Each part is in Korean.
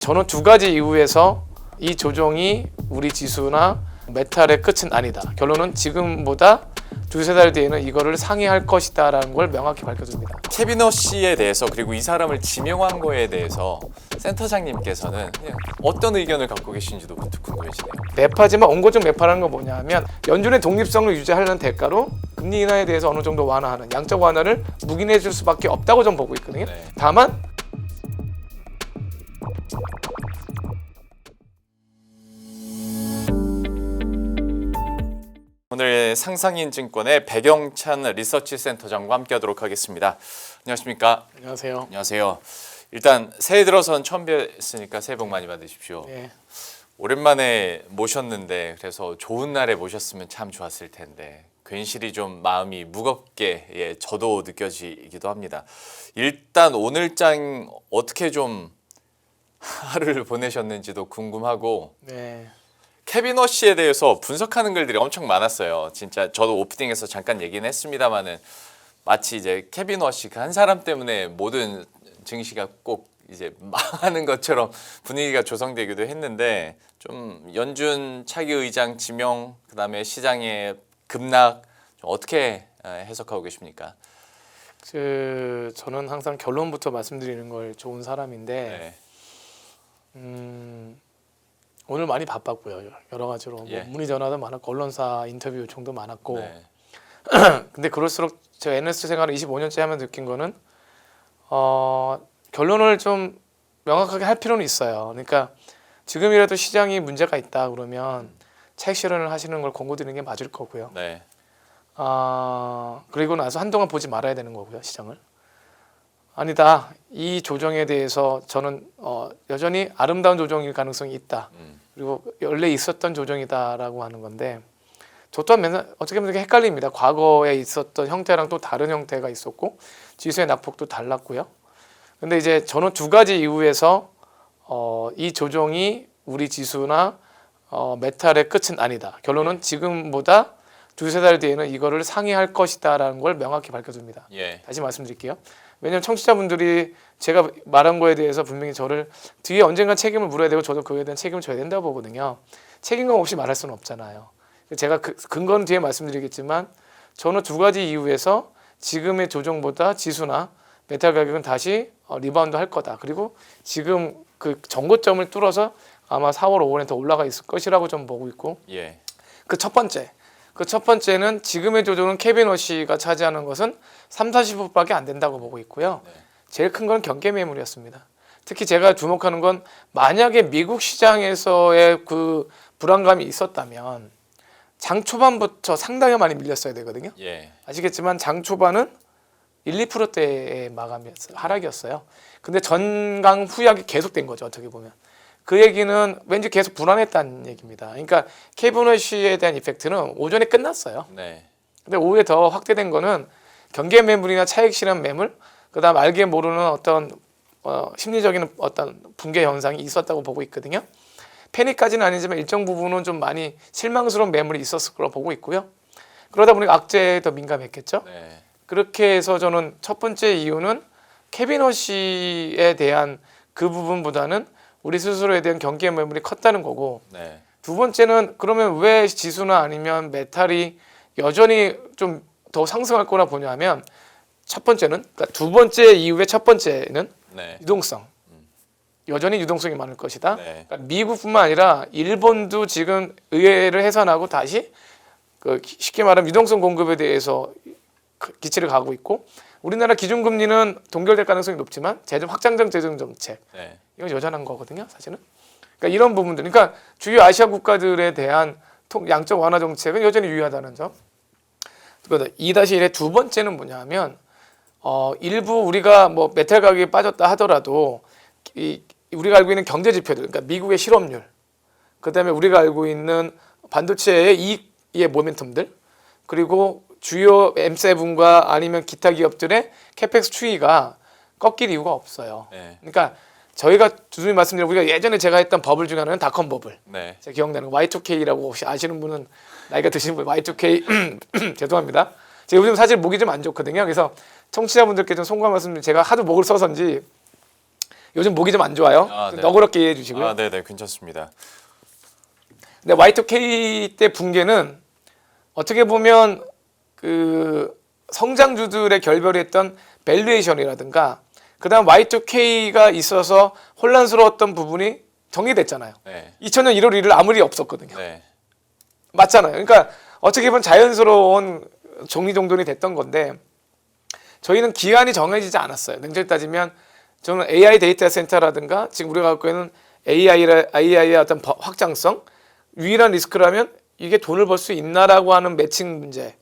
저는 두 가지 이유에서 이 조정이 우리 지수나 메탈의 끝은 아니다. 결론은 지금보다 두세 달 뒤에는 이거를 상회할 것이다 라는 걸 명확히 밝혀줍니다. 케비너 씨에 대해서 그리고 이 사람을 지명한 거에 대해서 센터장님께서는 그냥 어떤 의견을 갖고 계신지도 문득 궁금해지네요. 매파지만 원고적 매파라는 건 뭐냐 하면 연준의 독립성을 유지하려는 대가로 금리 인하에 대해서 어느 정도 완화하는 양적 완화를 묵인해 줄 수밖에 없다고 좀 보고 있거든요. 네. 다만 오늘 상상인증권의 백영찬 리서치 센터장과 함께하도록 하겠습니다. 안녕하십니까? 안녕하세요. 안녕하세요. 일단 새해 들어선 처음 뵀으니까 새해 복 많이 받으십시오. 네. 오랜만에 모셨는데 그래서 좋은 날에 모셨으면 참 좋았을 텐데 괜시리 좀 마음이 무겁게 저도 느껴지기도 합니다. 일단 오늘장 어떻게 좀 하루를 보내셨는지도 궁금하고 네. 케비너 씨에 대해서 분석하는 글들이 엄청 많았어요. 진짜 저도 오프닝에서 잠깐 얘기는 했습니다만은 마치 이제 케비너 씨 그 한 사람 때문에 모든 증시가 꼭 이제 망하는 것처럼 분위기가 조성되기도 했는데 좀 연준 차기 의장 지명 그다음에 시장의 급락 좀 어떻게 해석하고 계십니까? 저는 항상 결론부터 말씀드리는 걸 좋은 사람인데 네. 오늘 많이 바빴고요. 여러 가지로 예. 문의 전화도 많았고 언론사 인터뷰 요청도 많았고 네. 근데 그럴수록 제가 NS 생활을 25년째 하면서 느낀 거는 결론을 좀 명확하게 할 필요는 있어요. 그러니까 지금이라도 시장이 문제가 있다 그러면 차익 실현을 하시는 걸 권고드리는 게 맞을 거고요. 네. 그리고 나서 한동안 보지 말아야 되는 거고요. 시장을. 아니다. 이 조정에 대해서 저는 여전히 아름다운 조정일 가능성이 있다. 그리고 원래 있었던 조정이다라고 하는 건데 저 또한 맨날 어떻게 보면 되게 헷갈립니다. 과거에 있었던 형태랑 또 다른 형태가 있었고 지수의 낙폭도 달랐고요. 근데 이제 저는 두 가지 이유에서 이 조정이 우리 지수나 메탈의 끝은 아니다. 결론은 지금보다 두세 달 뒤에는 이거를 상회할 것이다라는 걸 명확히 밝혀줍니다. 예. 다시 말씀드릴게요. 왜냐하면 청취자분들이 제가 말한 거에 대해서 분명히 저를 뒤에 언젠간 책임을 물어야 되고 저도 그에 대한 책임을 져야 된다고 보거든요. 책임감 없이 말할 수는 없잖아요. 제가 근거는 뒤에 말씀드리겠지만 저는 두 가지 이유에서 지금의 조정보다 지수나 메탈 가격은 다시 리바운드 할 거다. 그리고 지금 그 정고점을 뚫어서 아마 4월, 5월에 더 올라가 있을 것이라고 좀 보고 있고 예. 그 첫 번째는 지금의 조정은 케비너 씨가 차지하는 것은 30-40%밖에 안 된다고 보고 있고요. 네. 제일 큰 건 경계 매물이었습니다. 특히 제가 주목하는 건 만약에 미국 시장에서의 그 불안감이 있었다면 장 초반부터 상당히 많이 밀렸어야 되거든요. 예. 아시겠지만 장 초반은 1-2%대의 마감이었어요. 하락이었어요. 근데 전강 후약이 계속된 거죠. 어떻게 보면. 그 얘기는 왠지 계속 불안했다는 얘기입니다. 그러니까 케비너 씨에 대한 이펙트는 오전에 끝났어요. 네. 근데 오후에 더 확대된 거는 경계 매물이나 차익 실현 매물, 그다음 알게 모르는 어떤 심리적인 어떤 붕괴 현상이 있었다고 보고 있거든요. 패닉까지는 아니지만 일정 부분은 좀 많이 실망스러운 매물이 있었을 거라고 보고 있고요. 그러다 보니까 악재에 더 민감했겠죠. 네. 그렇게 해서 저는 첫 번째 이유는 케비너 씨에 대한 그 부분보다는 우리 스스로에 대한 경계 매물이 컸다는 거고 네. 두 번째는 그러면 왜 지수나 아니면 메탈이 여전히 좀 더 상승할 거나 보냐면 첫 번째는 그러니까 두 번째 이유의 첫 번째는 네. 유동성. 여전히 유동성이 많을 것이다. 네. 그러니까 미국뿐만 아니라 일본도 지금 의회를 해산하고 다시 그 쉽게 말하면 유동성 공급에 대해서 기치를 가고 있고 우리나라 기준금리는 동결될 가능성이 높지만 재정 확장적 재정 정책 네. 이건 여전한 거거든요, 사실은. 그러니까 이런 부분들, 그러니까 주요 아시아 국가들에 대한 양적 완화 정책은 여전히 유효하다는 점. 2-1의 두 번째는 뭐냐면 일부 우리가 뭐 메탈 가격이 빠졌다 하더라도 우리가 알고 있는 경제 지표들, 그러니까 미국의 실업률, 그다음에 우리가 알고 있는 반도체의 이익의 모멘텀들, 그리고 주요 M7과 아니면 기타 기업들의 캐펙스 추이가 꺾일 이유가 없어요. 네. 그러니까 저희가 두준이 말씀드린 우리가 예전에 제가 했던 버블 중에 하나는 닷컴 버블. 네. 제가 기억나는 Y2K라고 혹시 아시는 분은 나이가 드시는 분 Y2K 죄송합니다. 제가 요즘 사실 목이 좀 안 좋거든요. 그래서 청취자분들께 좀 송구한 말씀 제가 하도 목을 써서인지 요즘 목이 좀 안 좋아요. 아, 네. 너그럽게 이해해 주시고요. 아, 네네, 괜찮습니다. 근데 Y2K 때 붕괴는 어떻게 보면 그 성장주들의 결별했던 밸류에이션이라든가 그다음 Y2K가 있어서 혼란스러웠던 부분이 정리됐잖아요. 네. 2000년 1월 1일 아무 일이 없었거든요. 네. 맞잖아요. 그러니까 어떻게 보면 자연스러운 정리정돈이 됐던 건데 저희는 기한이 정해지지 않았어요. 냉정히 따지면 저는 AI 데이터 센터라든가 지금 우리가 갖고 있는 AI의 어떤 확장성 유일한 리스크라면 이게 돈을 벌 수 있나라고 하는 매칭 문제,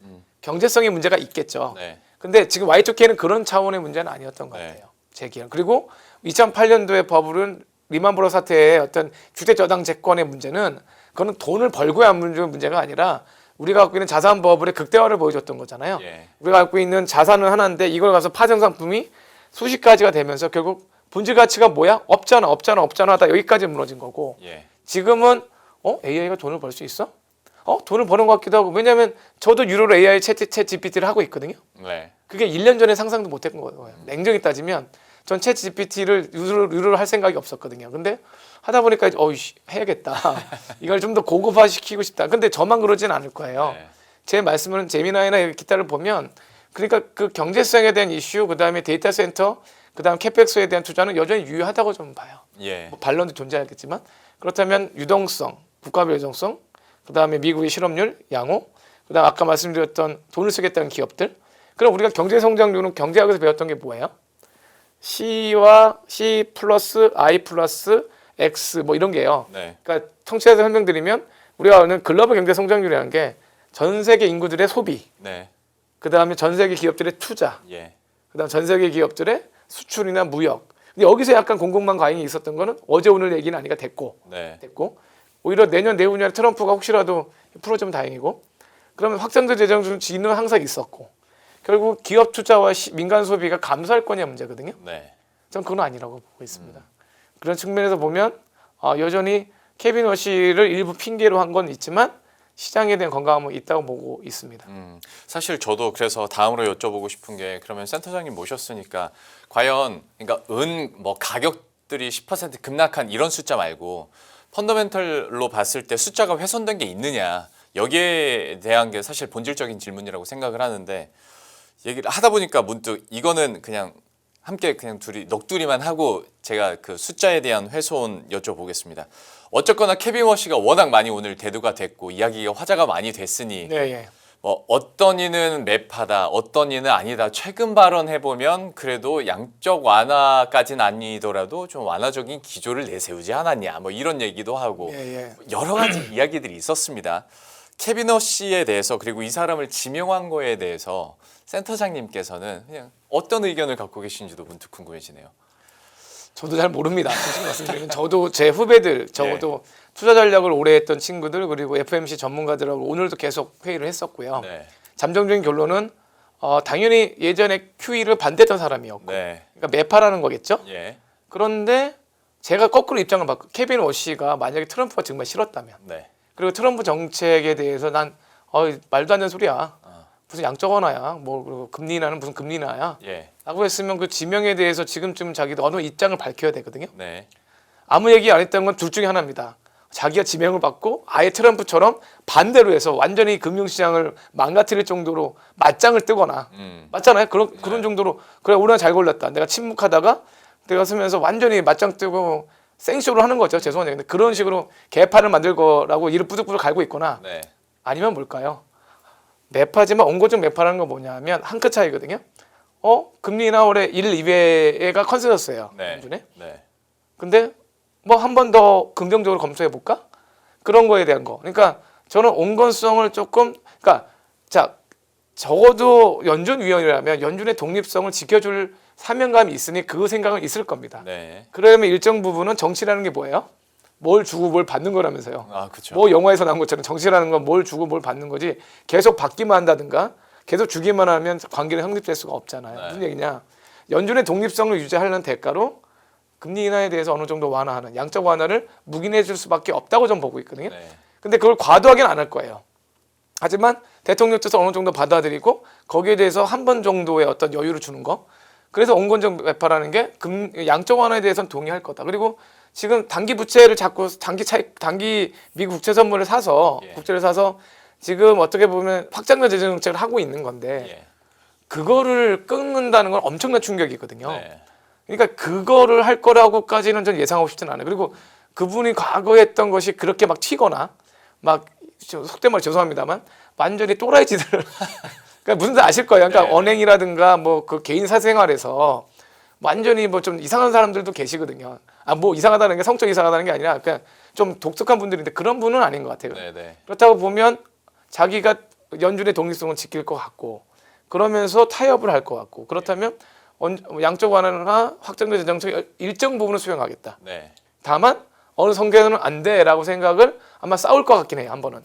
경제성의 문제가 있겠죠. 네. 근데 지금 Y2K는 그런 차원의 문제는 아니었던 것 네. 같아요. 제 기억. 그리고 2008년도에 버블은 리만브러 사태의 어떤 주택저당 채권의 문제는 그거는 돈을 벌고야 하는 문제가 아니라 우리가 갖고 있는 자산 버블의 극대화를 보여줬던 거잖아요. 예. 우리가 갖고 있는 자산은 하나인데 이걸 가서 파생 상품이 수십 가지가 되면서 결국 본질 가치가 뭐야? 없잖아 하다 여기까지 무너진 거고 예. 지금은 AI가 돈을 벌 수 있어? 돈을 버는 것 같기도 하고 왜냐하면 저도 유료로 AI 챗 GPT를 하고 있거든요. 네. 그게 1년 전에 상상도 못했던 거예요. 냉정히 따지면 전 챗 GPT를 유료로 할 생각이 없었거든요. 근데 하다 보니까 해야겠다. 이걸 좀 더 고급화시키고 싶다. 근데 저만 그러진 않을 거예요. 네. 제 말씀은 제미나이나 기타를 보면 그러니까 그 경제성에 대한 이슈, 그다음에 데이터 센터, 그다음 캐펙스에 대한 투자는 여전히 유효하다고 좀 봐요. 예. 뭐 반론도 존재하겠지만 그렇다면 유동성, 국가별 유동성, 그다음에 미국의 실업률, 양호, 그다음 아까 말씀드렸던 돈을 쓰겠다는 기업들. 그럼 우리가 경제 성장률은 경제학에서 배웠던 게 뭐예요? C와 C 플러스 I 플러스 X 뭐 이런 게요. 네. 그러니까 통째로 설명드리면 우리가 아는 글로벌 경제 성장률이라는 게 전 세계 인구들의 소비, 네. 그다음에 전 세계 기업들의 투자, 예. 그다음 전 세계 기업들의 수출이나 무역. 근데 여기서 약간 공공만 과잉이 있었던 거는 어제 오늘 얘기는 아니가 됐고 네. 오히려 내년 내후년에 트럼프가 혹시라도 풀어주면 다행이고 그러면 확장도 재정 지는 항상 있었고 결국 기업 투자와 민간 소비가 감소할 거냐 문제거든요. 네. 전 그건 아니라고 보고 있습니다. 그런 측면에서 보면 여전히 케빈 워시를 일부 핑계로 한 건 있지만 시장에 대한 건강함은 있다고 보고 있습니다. 사실 저도 그래서 다음으로 여쭤보고 싶은 게 그러면 센터장님 모셨으니까 과연 그러니까 뭐 가격들이 10% 급락한 이런 숫자 말고 펀더멘털로 봤을 때 숫자가 훼손된 게 있느냐 여기에 대한 게 사실 본질적인 질문이라고 생각을 하는데 얘기를 하다 보니까 문득 이거는 그냥 함께 그냥 둘이 넋두리만 하고 제가 그 숫자에 대한 훼손 여쭤보겠습니다. 어쨌거나 케빈 워시가 워낙 많이 오늘 대두가 됐고 이야기가 화제가 많이 됐으니 네, 예. 뭐 어떤 이는 매파다 어떤 이는 아니다 최근 발언해 보면 그래도 양적 완화까지는 아니더라도 좀 완화적인 기조를 내세우지 않았냐 뭐 이런 얘기도 하고 예. 여러 가지 이야기들이 있었습니다. 케빈 워시에 대해서 그리고 이 사람을 지명한 거에 대해서 센터장님께서는 그냥 어떤 의견을 갖고 계신지도 문득 궁금해지네요. 저도 잘 모릅니다. 솔직히 말씀드리면 저도 제 후배들 적어도 투자 전략을 오래 했던 친구들 그리고 FMC 전문가들하고 오늘도 계속 회의를 했었고요. 네. 잠정적인 결론은 당연히 예전에 QE를 반대했던 사람이었고 네. 그러니까 매파라는 거겠죠. 예. 그런데 제가 거꾸로 입장을 바꿔 케빈 워시가 만약에 트럼프가 정말 싫었다면 네. 그리고 트럼프 정책에 대해서 난 말도 안 되는 소리야. 무슨 양적 완화야. 뭐 그리고 금리 인하는 무슨 금리 인하야. 예. 라고 했으면 그 지명에 대해서 지금쯤 자기도 어느 입장을 밝혀야 되거든요. 네. 아무 얘기 안 했던 건 둘 중에 하나입니다. 자기가 지명을 받고 아예 트럼프처럼 반대로 해서 완전히 금융시장을 망가뜨릴 정도로 맞짱을 뜨거나 맞잖아요. 그런 정도로 그래 우리가 잘 골랐다. 내가 침묵하다가 내가 서면서 완전히 맞짱 뜨고 생쇼를 하는 거죠. 죄송한데 근데 그런 식으로 개판을 만들 거라고 이를 뿌득뿌득 갈고 있거나 네. 아니면 뭘까요? 매파지만 온건적 매파라는 건 뭐냐면 한 끗 차이거든요. 금리 인하 올해 1, 2회가 컨센서스예요. 네. 연준에. 네. 근데 뭐 한 번 더 긍정적으로 검토해 볼까? 그런 거에 대한 거. 그러니까 저는 온건성을 조금 그러니까 자 적어도 연준 위원이라면 연준의 독립성을 지켜줄 사명감이 있으니 그 생각은 있을 겁니다. 네. 그러면 일정 부분은 정치라는 게 뭐예요? 뭘 주고 뭘 받는 거라면서요. 아, 그렇죠. 뭐 영화에서 나온 것처럼 정치라는 건 뭘 주고 뭘 받는 거지 계속 받기만 한다든가 계속 주기만 하면 관계는 성립될 수가 없잖아요. 네. 무슨 얘기냐? 연준의 독립성을 유지하려는 대가로 금리 인하에 대해서 어느 정도 완화하는 양적 완화를 묵인해 줄 수밖에 없다고 좀 보고 있거든요. 네. 근데 그걸 과도하게는 안 할 거예요. 하지만 대통령 뜻을 어느 정도 받아들이고 거기에 대해서 한 번 정도의 어떤 여유를 주는 거 그래서 원건적 매파라는 게 양적 완화에 대해서는 동의할 거다. 그리고 지금 단기 부채를 자꾸 단기 미국 국채 선물을 사서 예. 국채를 사서 지금 어떻게 보면 확장적 재정 정책을 하고 있는 건데 예. 그거를 끊는다는 건 엄청난 충격이거든요. 네. 그러니까 그거를 할 거라고까지는 전 예상하고 싶지는 않아요. 그리고 그분이 과거에 했던 것이 그렇게 막 튀거나 막 속된 말 죄송합니다만 완전히 또라이 짓을 그러니까 무슨 뜻 아실 거예요. 그러니까 네. 언행이라든가 뭐 그 개인 사생활에서 완전히 뭐 좀 이상한 사람들도 계시거든요. 아 뭐 이상하다는 게 성적 이상하다는 게 아니라 그냥 좀 독특한 분들인데 그런 분은 아닌 것 같아요. 네. 그렇다고 보면 자기가 연준의 독립성을 지킬 것 같고 그러면서 타협을 할 것 같고 그렇다면 양적 완화나 확장적 재정책 일정 부분을 수용하겠다. 네. 다만 어느 선계는 안 돼라고 생각을 아마 싸울 것 같긴 해요. 한 번은.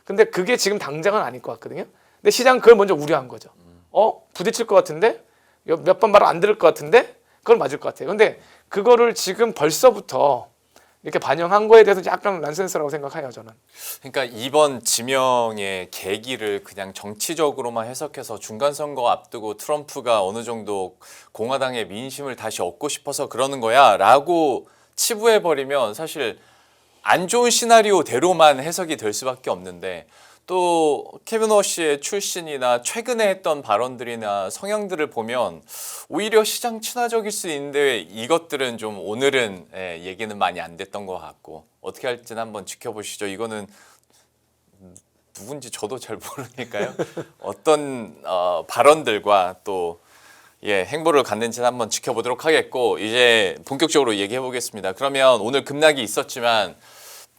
근데 그게 지금 당장은 아닐 것 같거든요. 근데 시장 그걸 먼저 우려한 거죠. 부딪힐 것 같은데 몇 번 말을 안 들을 것 같은데 그걸 맞을 것 같아요. 근데 그거를 지금 벌써부터 이렇게 반영한 거에 대해서 약간 난센스라고 생각해요. 저는. 그러니까 이번 지명의 계기를 그냥 정치적으로만 해석해서 중간 선거 앞두고 트럼프가 어느 정도 공화당의 민심을 다시 얻고 싶어서 그러는 거야라고 치부해 버리면 사실 안 좋은 시나리오대로만 해석이 될 수밖에 없는데 또 케빈 워시의 출신이나 최근에 했던 발언들이나 성향들을 보면 오히려 시장 친화적일 수 있는데 이것들은 좀 오늘은 얘기는 많이 안 됐던 것 같고 어떻게 할지는 한번 지켜보시죠. 이거는 누군지 저도 잘 모르니까요. 어떤 발언들과 또 행보를 갖는지는 한번 지켜보도록 하겠고 이제 본격적으로 얘기해 보겠습니다. 그러면 오늘 급락이 있었지만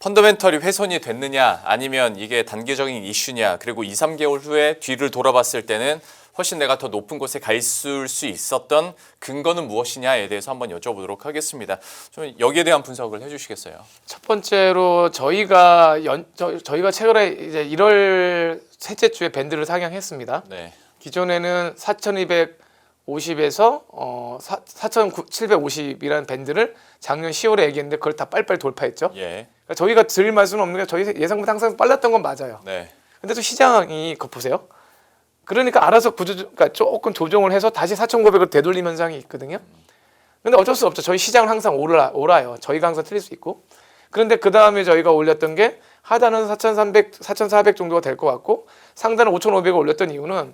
펀더멘털이 훼손이 됐느냐 아니면 이게 단기적인 이슈냐 그리고 2, 3개월 후에 뒤를 돌아봤을 때는 훨씬 내가 더 높은 곳에 가 있을 수 있었던 근거는 무엇이냐에 대해서 한번 여쭤보도록 하겠습니다. 좀 여기에 대한 분석을 해주시겠어요? 첫 번째로 저희가 최근에 이제 1월 셋째 주에 밴드를 상향했습니다. 네. 기존에는 4,250에서 4,750이라는 밴드를 작년 10월에 얘기했는데 그걸 다 빨리빨리 돌파했죠. 예. 그러니까 저희가 드릴 말씀은 없는 게 저희 예상보다 항상 빨랐던 건 맞아요. 네. 근데 또 시장이 그거 보세요. 그러니까 알아서 그러니까 조금 조정을 해서 다시 4,900을 되돌림 현상이 있거든요. 근데 어쩔 수 없죠. 저희 시장은 항상 오라요. 저희가 항상 틀릴 수 있고. 그런데 그 다음에 저희가 올렸던 게 하단은 4,300, 4,400 정도가 될 것 같고 상단은 5,500을 올렸던 이유는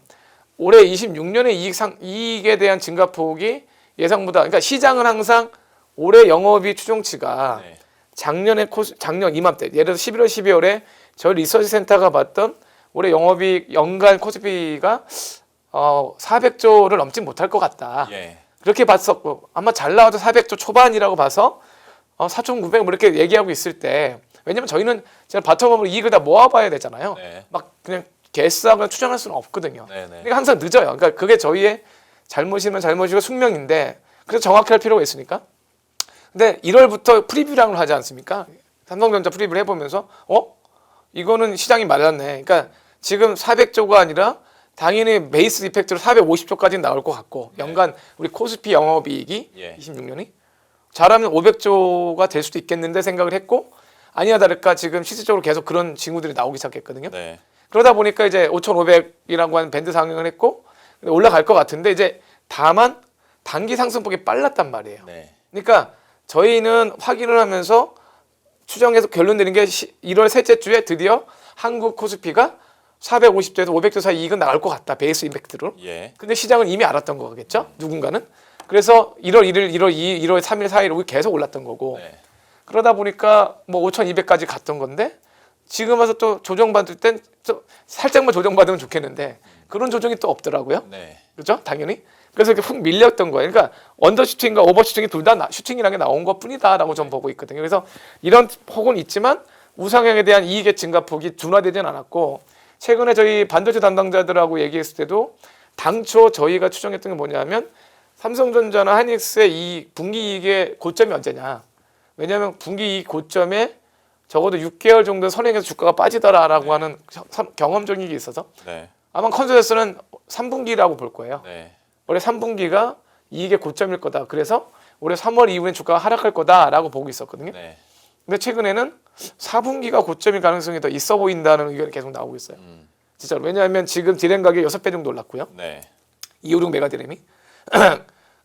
올해 26년의 이익에 대한 증가폭이 예상보다 그러니까 시장은 항상 올해 영업이익 추정치가 네. 작년 이맘때 예를 들어서 11월 12월에 저희 리서치 센터가 봤던 올해 영업이익 연간 코스피가 400조를 넘지 못할 것 같다. 예. 그렇게 봤었고 아마 잘 나와도 400조 초반이라고 봐서 4,900 뭐 이렇게 얘기하고 있을 때 왜냐면 저희는 제가 바텀업으로 이익을 다 모아봐야 되잖아요. 네. 막 그냥 개수하거나 추정할 수는 없거든요. 네. 그러니까 항상 늦어요. 그러니까 그게 저희의 잘못이면 잘못이고 숙명인데 그래서 정확히 할 필요가 있으니까. 근데 1월부터 프리뷰량을 하지 않습니까? 삼성전자 프리뷰를 해보면서 이거는 시장이 맞았네. 그러니까 지금 400조가 아니라 당연히 베이스 이펙트로 450조까지 나올 것 같고 연간 우리 코스피 영업이익이 예. 26년이 잘하면 500조가 될 수도 있겠는데 생각을 했고 아니나 다를까 지금 실질적으로 계속 그런 징후들이 나오기 시작했거든요. 네. 그러다 보니까 이제 5,500이라고 하는 밴드 상향을 했고 올라갈 것 같은데 이제 다만 단기 상승폭이 빨랐단 말이에요. 네. 그러니까 저희는 확인을 하면서 추정해서 결론 내린 게 1월 셋째 주에 드디어 한국 코스피가 450조에서 500조 사이 이익은 나올 것 같다. 베이스 임팩트로. 예. 근데 시장은 이미 알았던 거겠죠? 누군가는. 그래서 1월 1일, 1월 2일, 1월 3일, 4일 계속 올랐던 거고. 네. 그러다 보니까 뭐 5,200까지 갔던 건데 지금 와서 또 조정받을 땐 좀 살짝만 조정받으면 좋겠는데 그런 조정이 또 없더라고요. 네. 그렇죠? 당연히. 그래서 이렇게 훅 밀렸던 거예요. 그러니까 언더슈팅과 오버슈팅이 둘 다 슈팅이라는 게 나온 것뿐이다라고 전 보고 있거든요. 그래서 이런 폭은 있지만 우상향에 대한 이익의 증가폭이 둔화되진 않았고 최근에 저희 반도체 담당자들하고 얘기했을 때도 당초 저희가 추정했던 게 뭐냐면 삼성전자나 하이닉스의 이 분기 이익의 고점이 언제냐. 왜냐하면 분기 이익 고점에 적어도 6개월 정도 선행해서 주가가 빠지더라라고 하는 경험적인 게 있어서 네. 아마 컨센서스는 3분기라고 볼 거예요. 네. 올해 3분기가 이익의 고점일 거다. 그래서 올해 3월 이후엔 주가가 하락할 거다라고 보고 있었거든요. 네. 근데 최근에는 4분기가 고점일 가능성이 더 있어 보인다는 의견이 계속 나오고 있어요. 진짜로. 왜냐하면 지금 디램 가격이 6배 정도 올랐고요. 네. 256 메가 디램이.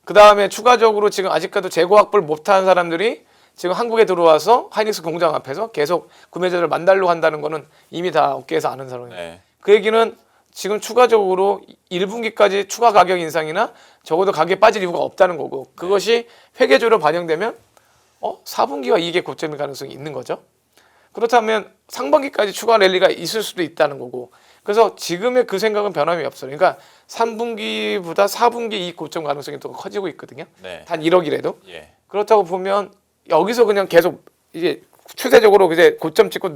그 다음에 추가적으로 지금 아직까지 재고 확보를 못한 사람들이 지금 한국에 들어와서 하이닉스 공장 앞에서 계속 구매자들을 만달로 한다는 거는 이미 다 업계에서 아는 사람이에요. 네. 그 얘기는 지금 추가적으로 1분기까지 추가 가격 인상이나 적어도 가격에 빠질 이유가 없다는 거고 그것이 회계적으로 반영되면 4분기가 이익의 고점일 가능성이 있는 거죠. 그렇다면 상반기까지 추가 랠리가 있을 수도 있다는 거고 그래서 지금의 그 생각은 변함이 없어요. 그러니까 3분기보다 4분기 이익 고점 가능성이 더 커지고 있거든요. 네. 단 1억이라도. 예. 그렇다고 보면 여기서 그냥 계속 이게 추세적으로 이제 고점 찍고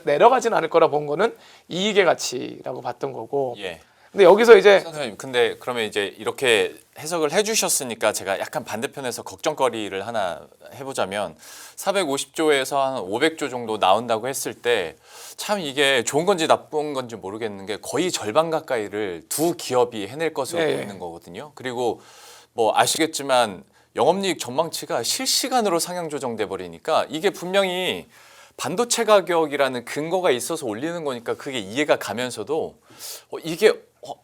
내려가지는 않을 거라 본 거는 이익의 가치라고 봤던 거고. 예. 근데 여기서 이제 선생님, 근데 그러면 이제 이렇게 해석을 해주셨으니까 제가 약간 반대편에서 걱정거리를 하나 해보자면 450조에서 한 500조 정도 나온다고 했을 때 참 이게 좋은 건지 나쁜 건지 모르겠는 게 거의 절반 가까이를 두 기업이 해낼 것으로 예, 예. 보이는 거거든요. 그리고 뭐 아시겠지만 영업이익 전망치가 실시간으로 상향 조정돼 버리니까 이게 분명히 반도체 가격이라는 근거가 있어서 올리는 거니까 그게 이해가 가면서도 이게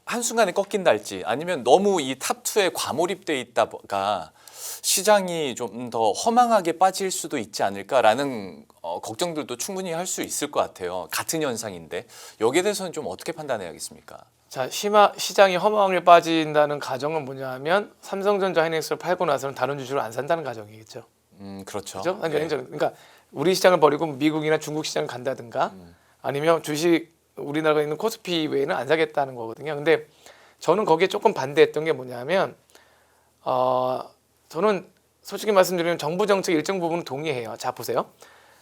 한순간에 꺾인다 할지 아니면 너무 이 탑2에 과몰입돼 있다가 시장이 좀 더 허망하게 빠질 수도 있지 않을까라는 걱정들도 충분히 할 수 있을 것 같아요. 같은 현상인데 여기에 대해서는 좀 어떻게 판단해야겠습니까? 자 시장이 허망하게 빠진다는 가정은 뭐냐 하면 삼성전자 하이닉스를 팔고 나서는 다른 주식을 안 산다는 가정이겠죠. 그렇죠. 그렇죠? 예. 그러니까 우리 시장을 버리고 미국이나 중국 시장을 간다든가 아니면 주식 우리나라가 있는 코스피 외에는 안 사겠다는 거거든요. 근데 저는 거기에 조금 반대했던 게 뭐냐면 저는 솔직히 말씀드리면 정부 정책 일정 부분은 동의해요. 자 보세요.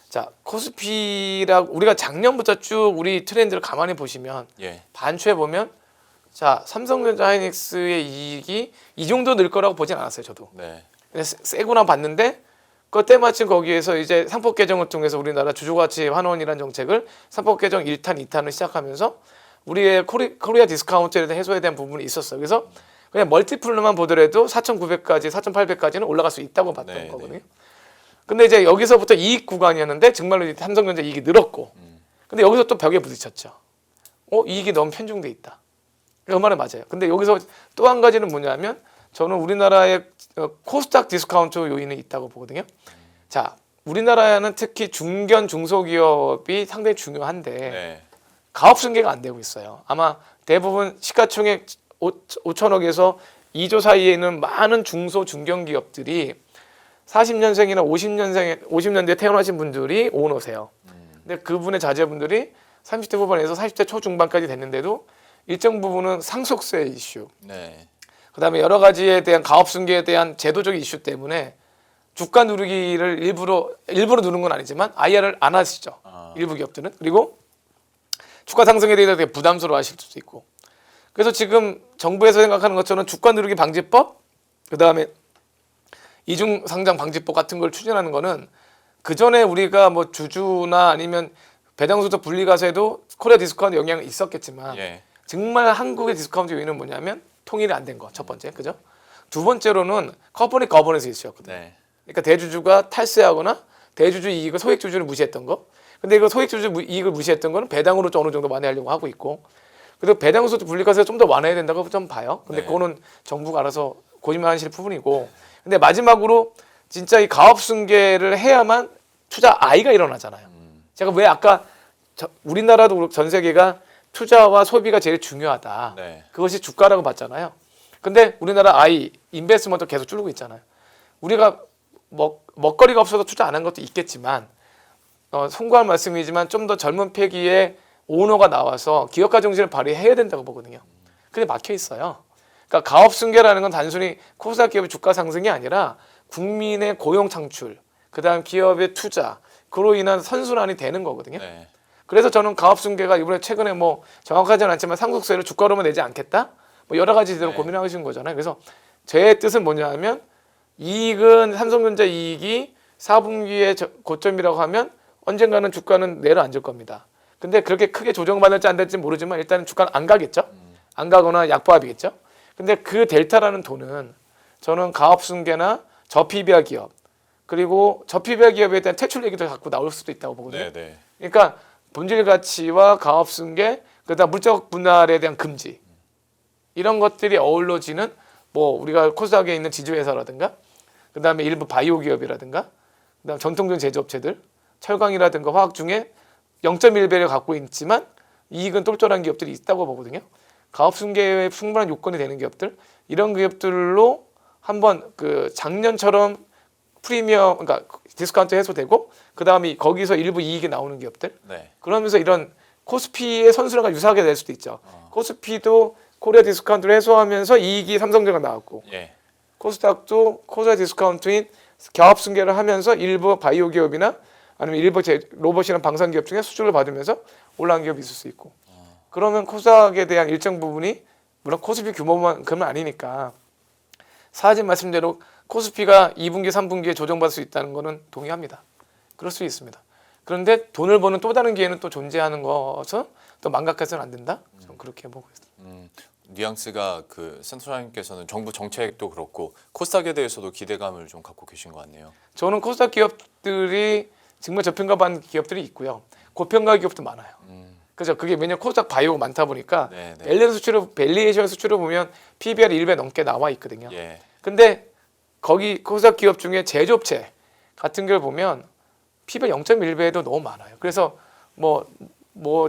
자 코스피라고 우리가 작년부터 쭉 우리 트렌드를 가만히 보시면 예. 반추해 보면 자 삼성전자 하이닉스의 이익이 이 정도 늘 거라고 보진 않았어요. 저도. 네. 그냥 세구나 봤는데 그 때마침 거기에서 이제 상법 개정을 통해서 우리나라 주주가치 환원이라는 정책을 상법 개정 1탄, 2탄을 시작하면서 우리의 코리아 디스카운트에 대한 해소에 대한 부분이 있었어요. 그래서 그냥 멀티플로만 보더라도 4,900까지, 4,800까지는 올라갈 수 있다고 봤던 네, 거거든요. 네. 근데 이제 여기서부터 이익 구간이었는데 정말로 이제 삼성전자 이익이 늘었고 근데 여기서 또 벽에 부딪혔죠. 이익이 너무 편중돼 있다. 그 말은 맞아요. 근데 여기서 또 한 가지는 뭐냐면 저는 우리나라의 코스닥 디스카운트 요인이 있다고 보거든요. 자, 우리나라는 특히 중견 중소기업이 상당히 중요한데 네. 가업 승계가 안 되고 있어요. 아마 대부분 시가총액 5천억에서 2조 사이에 있는 많은 중소 중견 기업들이 40년생이나 50년대에 태어나신 분들이 오너세요. 근데 그분의 자제분들이 30대 후반에서 40대 초중반까지 됐는데도 일정 부분은 상속세 이슈, 네. 그다음에 여러 가지에 대한 가업 승계에 대한 제도적인 이슈 때문에 주가 누르기를 일부러 누른 건 아니지만 IR을 안 하시죠. 일부 기업들은. 그리고 주가 상승에 대해서 되게 부담스러워하실 수도 있고. 그래서 지금 정부에서 생각하는 것처럼 주가 누르기 방지법, 그다음에 이중 상장 방지법 같은 걸 추진하는 거는 그 전에 우리가 뭐 주주나 아니면 배당수도 분리과세도 코리아 디스카운트 영향이 있었겠지만 예. 정말 한국의 디스카운트 요인은 뭐냐면 통일이 안 된 거 첫 번째, 그죠? 두 번째로는 커퍼니 거버넌스 이슈였거든요. 네. 그러니까 대주주가 탈세하거나 대주주 이익을 소액주주를 무시했던 거. 근데 이거 소액주주 이익을 무시했던 거는 배당으로 좀 어느 정도 완화하려고 하고 있고. 그래서 배당수도 분리과세가 좀 더 완화해야 된다고 좀 봐요. 근데 네. 그거는 정부가 알아서 고민하실 부분이고. 근데 마지막으로 진짜 이 가업 승계를 해야만 투자 아이가 일어나잖아요. 제가 왜 아까 우리나라도 전 세계가 투자와 소비가 제일 중요하다. 네. 그것이 주가라고 봤잖아요. 근데 우리나라 인베스트먼트 계속 줄고 있잖아요. 우리가 먹거리가 없어서 투자 안 한 것도 있겠지만 송구한 말씀이지만 좀 더 젊은 패기의 오너가 나와서 기업가 정신을 발휘해야 된다고 보거든요. 근데 막혀 있어요. 그러니까 가업 승계라는 건 단순히 코스닥 기업의 주가 상승이 아니라 국민의 고용 창출, 그다음 기업의 투자, 그로 인한 선순환이 되는 거거든요. 네. 그래서 저는 가업 승계가 이번에 최근에 뭐 정확하지는 않지만 상속세를 주가로만 내지 않겠다. 뭐 여러 가지 제대로 네. 고민하시는 거잖아요. 그래서 제 뜻은 뭐냐면 이익은 삼성전자 이익이 4분기의 고점이라고 하면 언젠가는 주가는 내려앉을 겁니다. 근데 그렇게 크게 조정받을지 안 될지 모르지만 일단은 주가는 안 가겠죠. 안 가거나 약보합이겠죠. 근데 그 델타라는 돈은 저는 가업 승계나 저PBR 기업 그리고 저PBR 기업에 대한 퇴출 얘기도 자꾸 나올 수도 있다고 보거든요. 네. 네. 그러니까 본질 가치와 가업 승계, 그다음 물적 분할에 대한 금지 이런 것들이 어우러지는 뭐 우리가 코스닥에 있는 지주회사라든가 그다음에 일부 바이오 기업이라든가 그다음 전통적인 제조업체들 철강이라든가 화학 중에 0.1배를 갖고 있지만 이익은 똘똘한 기업들이 있다고 보거든요. 가업승계에 충분한 요건이 되는 기업들 이런 기업들로 한번 그 작년처럼 프리미엄 그러니까 디스카운트 해소되고 그다음에 거기서 일부 이익이 나오는 기업들 네. 그러면서 이런 코스피의 선순환과 유사하게 될 수도 있죠. 코스피도 코리아 디스카운트를 해소하면서 이익이 삼성전자 나왔고 예. 코스닥도 코리아 디스카운트인 가업승계를 하면서 일부 바이오 기업이나 아니면 일부 로봇이나 방산 기업 중에 수주를 받으면서 올라간 기업이 있을 수 있고 그러면 코스닥에 대한 일정 부분이 물론 코스피 규모만큼은 아니니까 사진 말씀대로 코스피가 2분기, 3분기에 조정받을 수 있다는 것은 동의합니다. 그럴 수 있습니다. 그런데 돈을 버는 또 다른 기회는 또 존재하는 것은 또 망각해서는 안 된다. 저는 그렇게 보고 있습니다. 뉘앙스가 그 센터장님께서는 정부 정책도 그렇고 코스닥에 대해서도 기대감을 좀 갖고 계신 것 같네요. 저는 코스닥 기업들이 정말 저평가받는 기업들이 있고요. 고평가 기업도 많아요. 그죠? 그게 왜냐면 코스닥 바이오가 많다 보니까 네, 네. 밸류에이션 수치를 보면 PBR이 1배 넘게 나와 있거든요. 예. 근데 거기 코스닥 기업 중에 제조업체 같은 걸 보면 PBR 0.1배도 너무 많아요. 그래서 뭐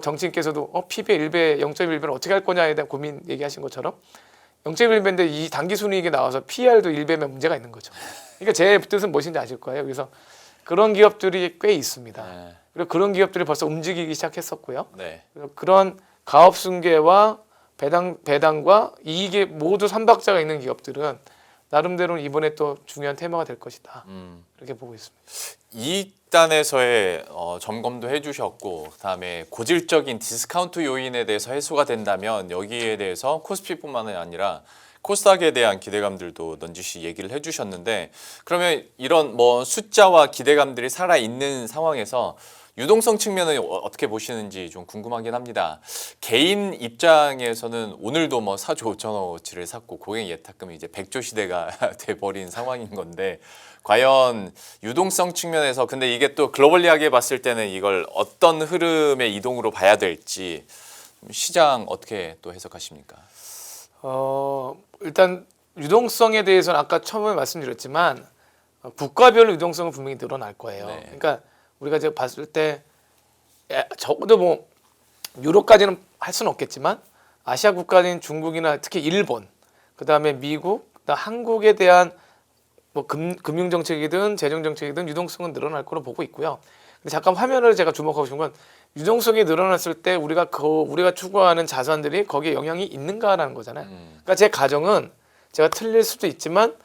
정치인께서도 PBR 1배, 0.1배를 어떻게 할 거냐에 대한 고민 얘기하신 것처럼 0.1배인데 이 단기 순이익이 나와서 PR도 1배면 문제가 있는 거죠. 그러니까 제 뜻은 무엇인지 아실 거예요. 그래서 그런 기업들이 꽤 있습니다. 네. 그리고 그런 기업들이 벌써 움직이기 시작했었고요. 네. 그래서 그런 가업승계와 배당과 이익에 모두 삼박자가 있는 기업들은 나름대로는 이번에 또 중요한 테마가 될 것이다. 그렇게 보고 있습니다. 이익단에서의 점검도 해주셨고 그다음에 고질적인 디스카운트 요인에 대해서 해소가 된다면 여기에 대해서 코스피뿐만 아니라 코스닥에 대한 기대감들도 넌지시 얘기를 해주셨는데 그러면 이런 뭐 숫자와 기대감들이 살아 있는 상황에서 유동성 측면은 어떻게 보시는지 좀 궁금하긴 합니다. 개인 입장에서는 오늘도 뭐 4조 5천억어치를 샀고 고객 예탁금이 이제 100조 시대가 돼버린 상황인 건데 과연 유동성 측면에서 근데 이게 또 글로벌리하게 봤을 때는 이걸 어떤 흐름의 이동으로 봐야 될지 시장 어떻게 또 해석하십니까? 일단 유동성에 대해서는 아까 처음에 말씀드렸지만 국가별로 유동성은 분명히 늘어날 거예요. 네. 그러니까 우리가 이제 봤을 때 적어도 뭐 유럽까지는 할 수는 없겠지만 아시아 국가인 중국이나 특히 일본, 그다음에 미국, 그다음 한국에 대한 뭐 금융 정책이든 재정 정책이든 유동성은 늘어날 거로 보고 있고요. 근데 잠깐 화면을 제가 주목하고 싶은 건 유동성이 늘어났을 때 우리가 추구하는 자산들이 거기에 영향이 있는가라는 거잖아요. 그러니까 제 가정은 제가 틀릴 수도 있지만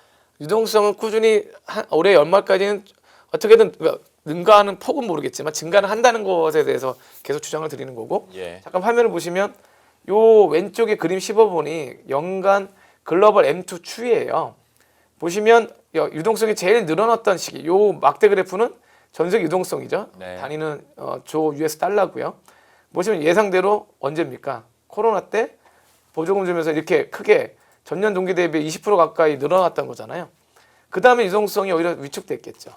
유동성은 꾸준히 올해 연말까지는 어떻게든 능가하는 폭은 모르겠지만 증가는 한다는 것에 대해서 계속 주장을 드리는 거고 예. 잠깐 화면을 보시면 요 왼쪽에 그림 씹어보니 연간 글로벌 M2 추이예요. 보시면 유동성이 제일 늘어났던 시기 요 막대 그래프는 전 세계 유동성이죠. 네. 단위는 조 US 달러고요. 보시면 예상대로 언제입니까? 코로나 때 보조금 주면서 이렇게 크게 전년 동기 대비 20% 가까이 늘어났던 거잖아요. 그 다음에 유동성이 오히려 위축됐겠죠.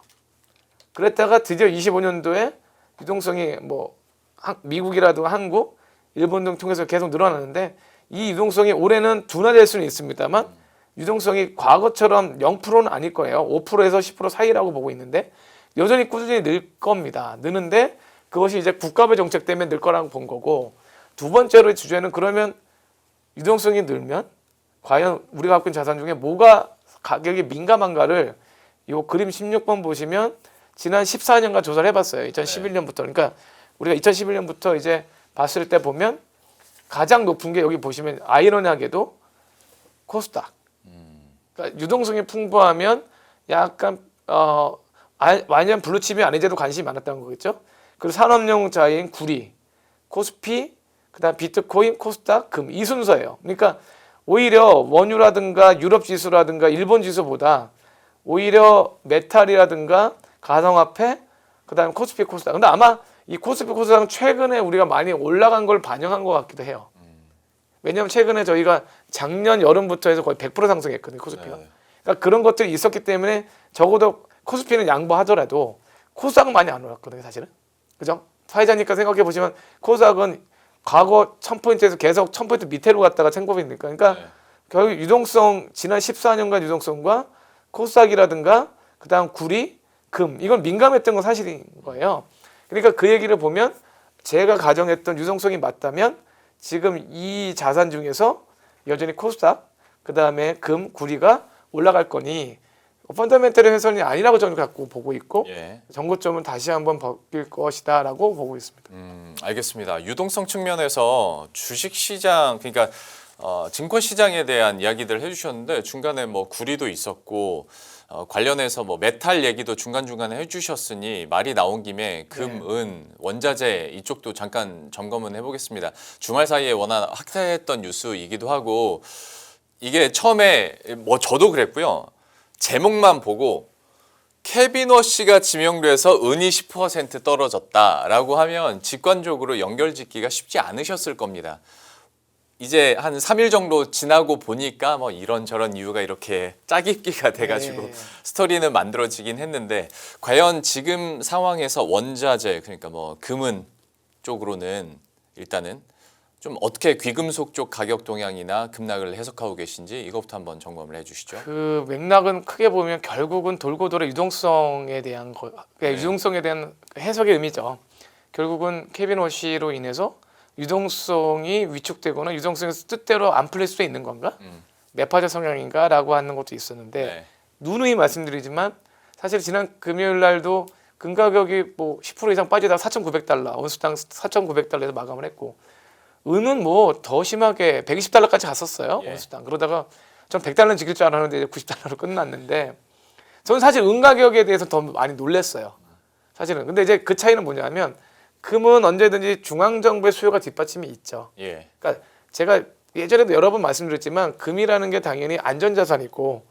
그랬다가 드디어 25년도에 유동성이 뭐 미국이라든가 한국, 일본 등 통해서 계속 늘어나는데 이 유동성이 올해는 둔화될 수는 있습니다만 유동성이 과거처럼 0%는 아닐 거예요. 5%에서 10% 사이라고 보고 있는데 여전히 꾸준히 늘 겁니다. 느는데 그것이 이제 국가별 정책 때문에 늘 거라고 본 거고 두 번째로 주제는 그러면 유동성이 늘면 과연 우리가 갖고 있는 자산 중에 뭐가 가격이 민감한가를 이 그림 16번 보시면 지난 14년간 조사를 해봤어요. 2011년부터. 그러니까 우리가 2011년부터 이제 봤을 때 보면 가장 높은 게 여기 보시면 아이러니하게도 코스닥. 그러니까 유동성이 풍부하면 약간 완전 블루칩이 아니제도 관심이 많았다는 거겠죠. 그리고 산업용자인 구리, 코스피, 그다음 비트코인, 코스닥, 금 이 순서예요. 그러니까 오히려 원유라든가 유럽 지수라든가 일본 지수보다 오히려 메탈이라든가 가상화폐, 그다음 코스피, 코스닥. 근데 아마 이 코스피, 코스닥은 최근에 우리가 많이 올라간 걸 반영한 것 같기도 해요. 왜냐하면 최근에 저희가 작년 여름부터 해서 거의 100% 상승했거든요, 코스피가. 네. 그러니까 그런 것들이 있었기 때문에 적어도 코스피는 양보하더라도 코스닥은 많이 안 올랐거든요, 사실은. 그죠? 화이자니까 생각해 보시면 코스닥은 과거 1000포인트에서 계속 1000포인트 밑으로 갔다가 1900이니까. 그러니까 네. 결국 유동성 지난 14년간 유동성과 코스닥이라든가 그다음 구리, 금 이건 민감했던 건 사실인 거예요. 그러니까 그 얘기를 보면 제가 가정했던 유동성이 맞다면 지금 이 자산 중에서 여전히 코스닥 그다음에 금, 구리가 올라갈 거니 펀더멘털의 훼손이 아니라고 저는 갖고 보고 있고 예. 전고점은 다시 한번 바뀔 것이다라고 보고 있습니다. 알겠습니다. 유동성 측면에서 주식 시장 그러니까 증권 시장에 대한 이야기들 해주셨는데 중간에 뭐 구리도 있었고 관련해서 뭐 메탈 얘기도 중간 중간에 해주셨으니 말이 나온 김에 금, 은, 원자재 이쪽도 잠깐 점검은 해보겠습니다. 주말 사이에 워낙 핫했던 뉴스이기도 하고 이게 처음에 뭐 저도 그랬고요. 제목만 보고 케빈 워시가 지명돼서 은이 10% 떨어졌다라고 하면 직관적으로 연결짓기가 쉽지 않으셨을 겁니다. 이제 한 3일 정도 지나고 보니까 뭐 이런저런 이유가 이렇게 짜깁기가 돼가지고 네. 스토리는 만들어지긴 했는데 과연 지금 상황에서 원자재 그러니까 뭐 금은 쪽으로는 일단은 좀 어떻게 귀금속 쪽 가격 동향이나 급락을 해석하고 계신지 이것부터 한번 점검을 해주시죠. 그 맥락은 크게 보면 결국은 돌고 돌아 유동성에 대한 거, 그러니까 유동성에 대한 해석의 의미죠. 결국은 케빈 워시로 인해서 유동성이 위축되거나 유동성이 뜻대로 안 풀릴 수도 있는 건가? 매파적 성향인가라고 하는 것도 있었는데 네. 누누이 말씀드리지만 사실 지난 금요일 날도 금 가격이 뭐 10% 이상 빠지다가 4,900달러, 온수당 4,900달러에서 마감을 했고 은은 뭐 더 심하게 120달러까지 갔었어요. 예. 온수당. 그러다가 전 100달러는 지킬 줄 알았는데 이제 90달러로 끝났는데 저는 사실 은 가격에 대해서 더 많이 놀랐어요. 사실은. 근데 이제 그 차이는 뭐냐면 금은 언제든지 중앙정부의 수요가 뒷받침이 있죠. 예. 그러니까 제가 예전에도 여러 번 말씀드렸지만 금이라는 게 당연히 안전자산이고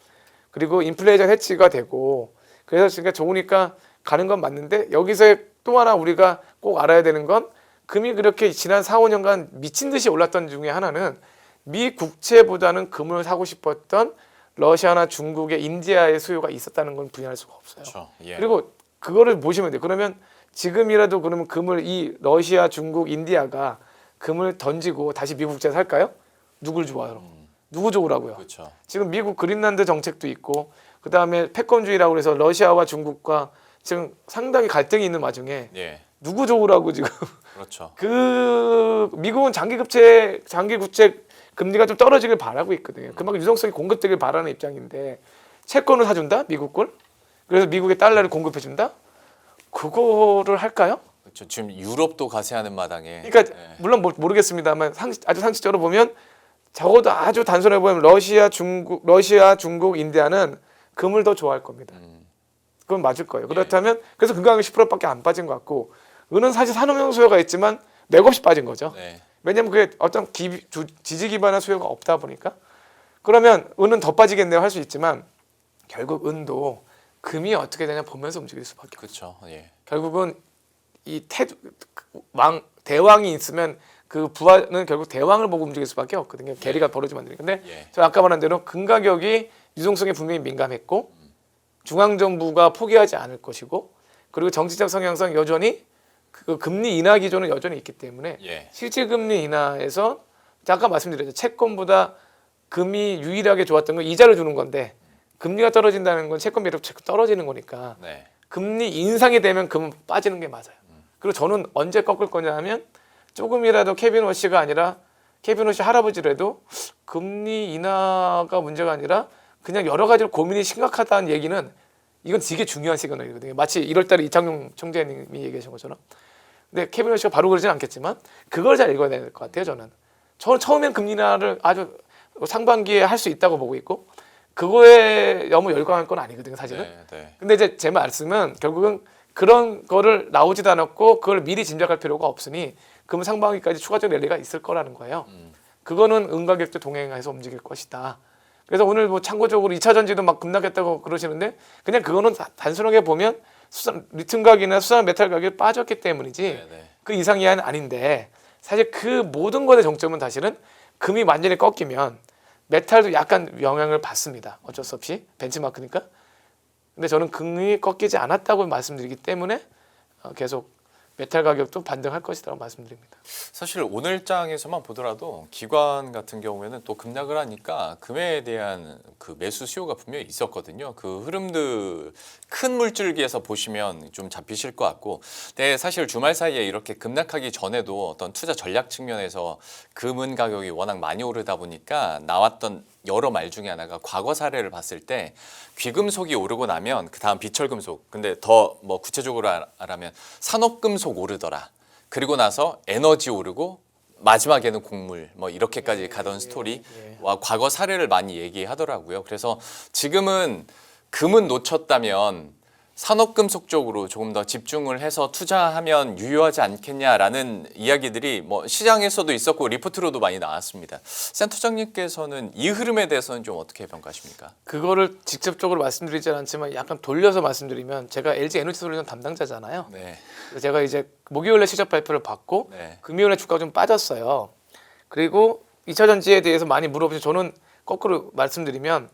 그리고 인플레이션 해치가 되고 그래서 그러니까 좋으니까 가는 건 맞는데 여기서 또 하나 우리가 꼭 알아야 되는 건 금이 그렇게 지난 4, 5년간 미친 듯이 올랐던 중에 하나는 미 국채보다는 금을 사고 싶었던 러시아나 중국의 인디아의 수요가 있었다는 건 부인할 수가 없어요. 그렇죠. 예. 그리고 그거를 보시면 돼요. 그러면 지금이라도 그러면 금을 이 러시아, 중국, 인디아가 금을 던지고 다시 미국 국채 살까요? 누굴 좋아요? 누구 좋으라고요? 그렇죠. 지금 미국 그린란드 정책도 있고 그 다음에 패권주의라고 해서 러시아와 중국과 지금 상당히 갈등이 있는 와중에 예. 누구 좋으라고 지금 그렇죠. 그 미국은 장기 국채 금리가 좀 떨어지길 바라고 있거든요. 그만큼 유동성이 공급되길 바라는 입장인데 채권을 사준다 미국 걸 그래서 미국의 달러를 공급해준다 그거를 할까요? 그렇죠. 지금 유럽도 가세하는 마당에. 그러니까 예. 물론 모르겠습니다만 아주 상식적으로 보면 적어도 아주 단순해 보면 러시아, 중국, 인디아는 금을 더 좋아할 겁니다. 그건 맞을 거예요. 그렇다면 그래서 금가격이 10%밖에 안 빠진 것 같고 은은 사실 산업용 수요가 있지만 맥없이 빠진 거죠. 네. 왜냐하면 그게 어떤 지지 기반한 수요가 없다 보니까 그러면 은은 더 빠지겠네요 할 수 있지만 결국 은도 금이 어떻게 되냐 보면서 움직일 수밖에 없어요. 그렇죠. 예. 결국은 이 대왕이 있으면 그 부하는 결국 대왕을 보고 움직일 수밖에 없거든요. 계리가 벌어지면 안 되니까. 근데 예. 저 아까 말한 대로 금 가격이 유동성에 분명히 민감했고 중앙정부가 포기하지 않을 것이고 그리고 정치적 성향상 여전히 그 금리 인하 기조는 여전히 있기 때문에 예. 실질 금리 인하에서 아까 말씀드렸죠. 채권보다 금이 유일하게 좋았던 건 이자를 주는 건데 금리가 떨어진다는 건 채권 비율이 떨어지는 거니까 네. 금리 인상이 되면 금은 빠지는 게 맞아요. 그리고 저는 언제 꺾을 거냐 하면 조금이라도 케빈 워시가 아니라 케빈 워시 할아버지라도 금리 인하가 문제가 아니라 그냥 여러 가지로 고민이 심각하다는 얘기는 이건 되게 중요한 시그널이거든요. 마치 1월달에 이창용 총재님이 얘기하신 것처럼. 근데 케빈 워시가 바로 그러진 않겠지만 그걸 잘 읽어야 될 것 같아요. 저는 처음엔 금리 인하를 아주 상반기에 할 수 있다고 보고 있고 그거에 너무 열광할 건 아니거든요. 사실은. 네. 네. 근데 이제 제 말씀은 결국은 그런 거를 나오지도 않았고 그걸 미리 짐작할 필요가 없으니 금 상반기까지 추가적 랠리가 있을 거라는 거예요. 그거는 은가격도 동행해서 움직일 것이다. 그래서 오늘 뭐 참고적으로 2차 전지도 막 급락했다고 그러시는데 그냥 그거는 단순하게 보면 리튬 가격이나 수산 메탈 가격이 빠졌기 때문이지 네, 네. 그 이상 이하는 아닌데 사실 그 모든 것의 정점은 사실은 금이 완전히 꺾이면 메탈도 약간 영향을 받습니다. 어쩔 수 없이 벤치마크니까. 근데 저는 금이 꺾이지 않았다고 말씀드리기 때문에 계속 메탈 가격도 반등할 것이라고 말씀드립니다. 사실 오늘 장에서만 보더라도 기관 같은 경우에는 또 급락을 하니까 금에 대한 그 매수 수요가 분명히 있었거든요. 그 흐름들 큰 물줄기에서 보시면 좀 잡히실 것 같고, 근데 사실 주말 사이에 이렇게 급락하기 전에도 어떤 투자 전략 측면에서 금은 가격이 워낙 많이 오르다 보니까 나왔던 여러 말 중에 하나가 과거 사례를 봤을 때 귀금속이 오르고 나면 그 다음 비철금속, 근데 더 뭐 구체적으로 말하면 산업금속 오르더라. 그리고 나서 에너지 오르고 마지막에는 곡물 뭐 이렇게까지 가던 스토리와 과거 사례를 많이 얘기하더라고요. 그래서 지금은 금은 놓쳤다면 산업금속 쪽으로 조금 더 집중을 해서 투자하면 유효하지 않겠냐라는 이야기들이 뭐 시장에서도 있었고 리포트로도 많이 나왔습니다. 센터장님께서는 이 흐름에 대해서는 좀 어떻게 평가하십니까? 그거를 직접적으로 말씀드리진 않지만 약간 돌려서 말씀드리면 제가 LG 에너지 솔루션 담당자잖아요. 네. 그래서 제가 이제 목요일에 실적 발표를 받고 네. 금요일에 주가가 좀 빠졌어요. 그리고 2차 전지에 대해서 많이 물어보시면 저는 거꾸로 말씀드리면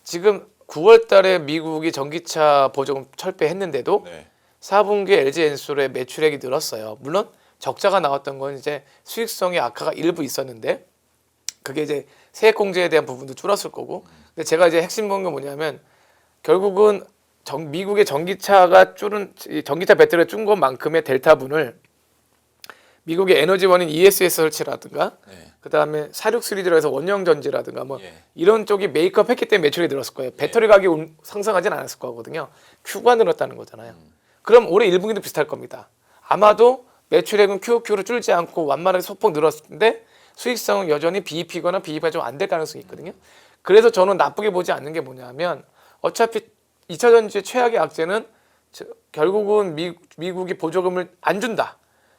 지금 9월 달에 미국이 전기차 보조금 철폐했는데도 네. 4분기 LG 엔솔의 매출액이 늘었어요. 물론 적자가 나왔던 건 이제 수익성의 악화가 일부 있었는데 그게 이제 세액 공제에 대한 부분도 줄었을 거고. 근데 제가 이제 핵심 본 게 뭐냐면 결국은 미국의 전기차가 전기차 배터리가 준 것만큼의 델타분을 미국의 에너지원인 ESS 설치라든가 네. 그다음에 46 시리즈로 해서 원형 전지라든가 뭐 예. 이런 쪽이 메이크업 했기 때문에 매출이 늘었을 거예요. 배터리 가격이 상승하진 않았을 거거든요. Q가 늘었다는 거잖아요. 그럼 올해 1분기도 비슷할 겁니다. 아마도 매출액은 QOQ로 줄지 않고 완만하게 소폭 늘었는데 수익성은 여전히 BEP거나 BEP가 좀 안 될 가능성이 있거든요. 그래서 저는 나쁘게 보지 않는 게 뭐냐면 어차피 2차 전지의 최악의 악재는 결국은 미국이 보조금을 안 준다.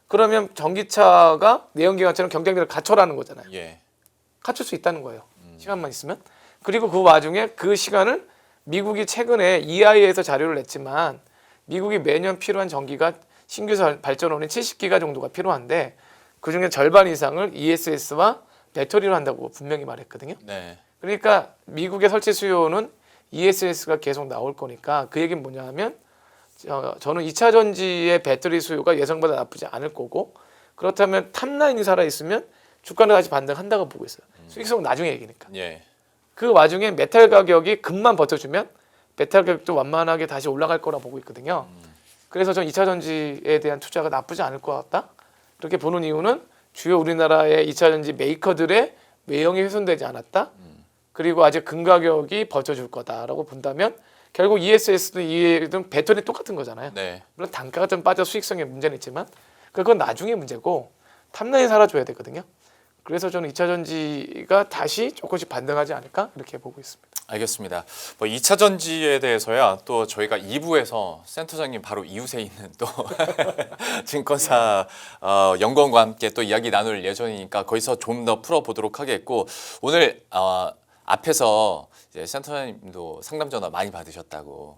그러면 전기차가 내연기관차는 경쟁력을 갖춰라는 거잖아요. 예. 갖출 수 있다는 거예요. 시간만 있으면. 그리고 그 와중에 그 시간을 미국이 최근에 EIA에서 자료를 냈지만 미국이 매년 필요한 전기가 신규 발전원이 70기가 정도가 필요한데 그중에 절반 이상을 ESS와 배터리로 한다고 분명히 말했거든요. 네. 그러니까 미국의 설치 수요는 ESS가 계속 나올 거니까 그 얘기는 뭐냐 하면 저는 2차 전지의 배터리 수요가 예상보다 나쁘지 않을 거고 그렇다면 탑라인이 살아있으면 주가는 다시 반등한다고 보고 있어요. 수익성은 나중에 얘기니까. 예. 그 와중에 메탈 가격이 금만 버텨주면 메탈 가격도 완만하게 다시 올라갈 거라 보고 있거든요. 그래서 전 2차 전지에 대한 투자가 나쁘지 않을 것 같다. 그렇게 보는 이유는 주요 우리나라의 2차 전지 메이커들의 외형이 훼손되지 않았다. 그리고 아직 금 가격이 버텨줄 거다라고 본다면 결국 ESS든 EA든 배터리 똑같은 거잖아요. 네. 물론 단가가 좀 빠져 수익성에 문제는 있지만 그건 나중에 문제고 탑라인 살아줘야 되거든요. 그래서 저는 2차 전지가 다시 조금씩 반등하지 않을까 이렇게 보고 있습니다. 알겠습니다. 뭐 2차 전지에 대해서야 또 저희가 2부에서 센터장님 바로 이웃에 있는 또 증권사 연구원과 함께 또 이야기 나눌 예정이니까 거기서 좀 더 풀어보도록 하겠고 오늘 앞에서 이제 센터장님도 상담 전화 많이 받으셨다고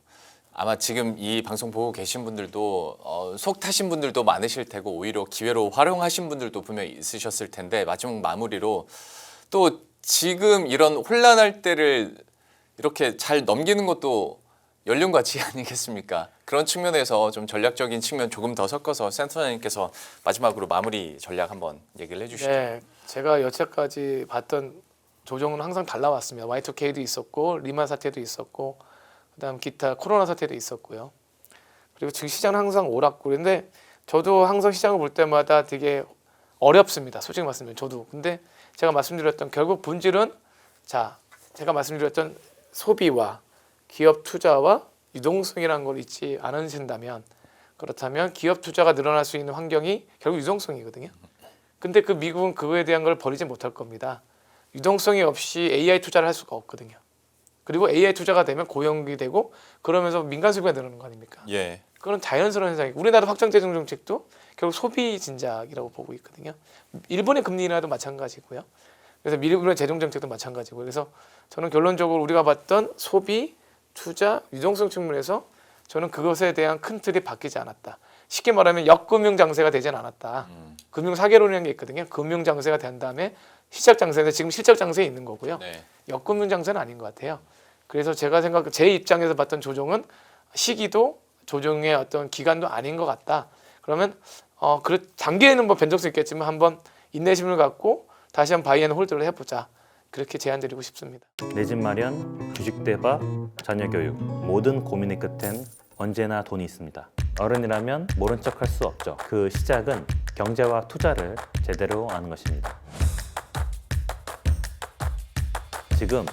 아마 지금 이 방송 보고 계신 분들도 속 타신 분들도 많으실 테고 오히려 기회로 활용하신 분들도 분명히 있으셨을 텐데 마지막 마무리로 또 지금 이런 혼란할 때를 이렇게 잘 넘기는 것도 연륜과 지혜 아니겠습니까? 그런 측면에서 좀 전략적인 측면 조금 더 섞어서 센터장님께서 마지막으로 마무리 전략 한번 얘기를 해주시죠. 네, 제가 여태까지 봤던 조정은 항상 달라왔습니다. Y2K도 있었고 리만 사태도 있었고 그다음 기타 코로나 사태도 있었고요. 그리고 지금 시장은 항상 오랐고 그런데 저도 항상 시장을 볼 때마다 되게 어렵습니다. 솔직히 말씀드리면 저도. 근데 제가 말씀드렸던 결국 본질은 제가 말씀드렸던 소비와 기업 투자와 유동성이라는 걸 잊지 않으신다면 그렇다면 기업 투자가 늘어날 수 있는 환경이 결국 유동성이거든요. 근데 그 미국은 그거에 대한 걸 버리지 못할 겁니다. 유동성이 없이 AI 투자를 할 수가 없거든요. 그리고 AI 투자가 되면 고용이 되고 그러면서 민간 소비가 늘어나는 거 아닙니까? 예. 그건 자연스러운 현상이고 우리나라 확장 재정 정책도 결국 소비 진작이라고 보고 있거든요. 일본의 금리 인하도 마찬가지고요. 그래서 미국의 재정 정책도 마찬가지고 그래서 저는 결론적으로 우리가 봤던 소비, 투자, 유동성 측면에서 저는 그것에 대한 큰 틀이 바뀌지 않았다. 쉽게 말하면 역금융 장세가 되진 않았다. 금융 사계론이라는 게 있거든요. 금융 장세가 된 다음에 시작 장세인데 지금 실적 장세에 있는 거고요. 네. 역금융 장세는 아닌 것 같아요. 그래서 제가 제 입장에서 봤던 조정은 시기도 조정의 어떤 기간도 아닌 것 같다. 그러면 단기에는 뭐 변동수 있겠지만 한번 인내심을 갖고 다시 한번 바이 앤 홀드를 해보자. 그렇게 제안드리고 싶습니다. 내 집 마련, 주식 대박, 자녀 교육 모든 고민의 끝엔 언제나 돈이 있습니다. 어른이라면 모른 척 할 수 없죠. 그 시작은 경제와 투자를 제대로 아는 것입니다. 지금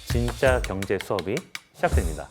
진짜 경제 수업이 시작됩니다.